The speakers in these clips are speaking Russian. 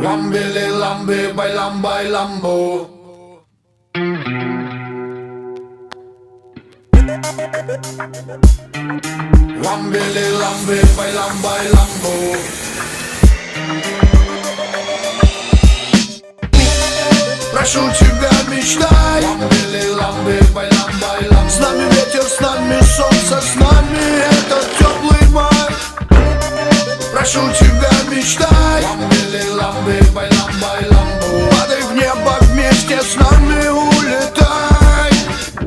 Lambi lambi bailam bailambo. Lambi lambi bailam bailambo. Прошу тебя, мечтай. Ламби ламби баилам баилам. С нами ветер, с нами солнце, с нами этот теплый май. Прошу тебя, мечтай. Ламби ламби баилам баилам. Падай в небо вместе с нами, улетай.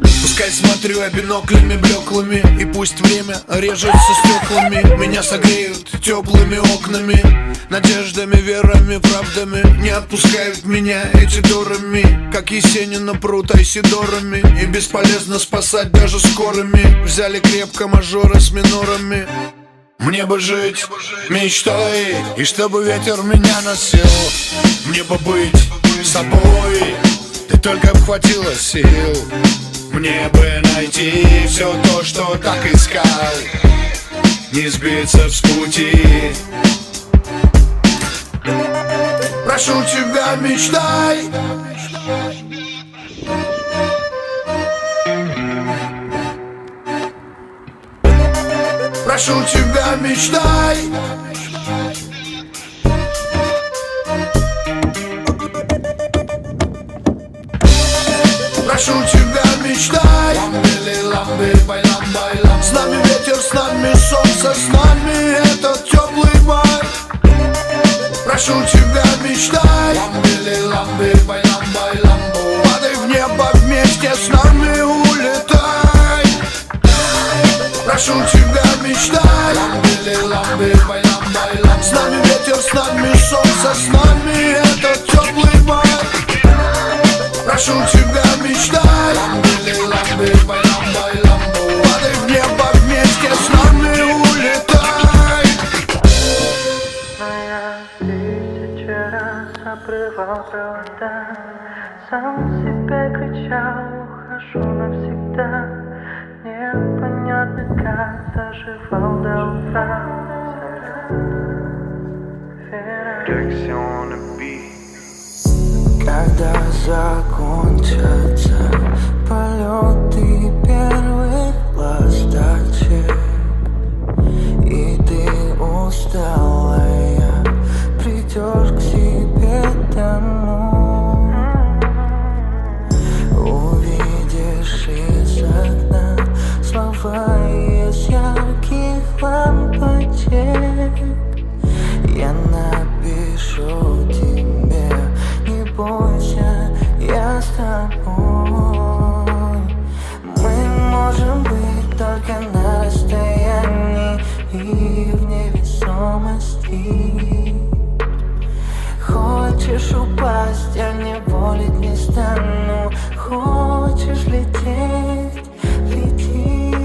Пускай смотрю я биноклями блеклыми, и пусть время режется стеклами. Меня согреют теплыми окнами, надеждами, верами, правдами. Не отпускают меня эти дурами, как Есенина прут айсидорами. И бесполезно спасать даже скорыми. Взяли крепко мажоры с минорами. Мне бы жить мечтой, и чтобы ветер меня носил. Мне бы быть собой, ты только б хватило сил. Мне бы найти все то, что так искал, не сбиться с пути. Прошу тебя, мечтай. Прошу тебя, мечтай. Прошу тебя, мечтай. Ламби ламби баилам баилам. С нами ветер, с нами солнце, с нами этот теплый май. Прошу тебя, мечтай. Ламби ламби баилам баилам. Падай в небо вместе с нами, улетай. Прошу тебя, мечтай. Ламби ламби баилам баилам. С нами ветер, с нами солнце, с нами этот теплый май. Прошу тебя, мечтай. Ламби ламби баилам баилам. Падай в небо вместе с нами, улетай. Но я 1000 раз обрывал провода, сам себе кричал: ухожу навсегда. Непонятно, как доживал до утра. Когда закончатся полеты первых ласточек, и ты усталая придешь к себе домой, увидишь из окна слова из ярких лампочек. Я напишу тебе: не бойся, я с тобой. Мы можем быть только на расстоянии и в невесомости. Хочешь упасть, я не волить не стану. Хочешь лететь, лети.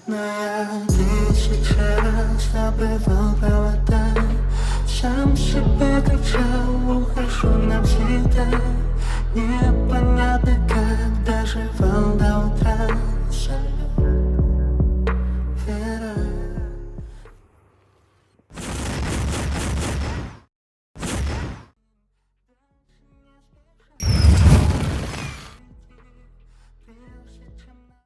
Но я 1000 раз обрывал провода, сам себе кричал: ухожу навсегда. Непонятно,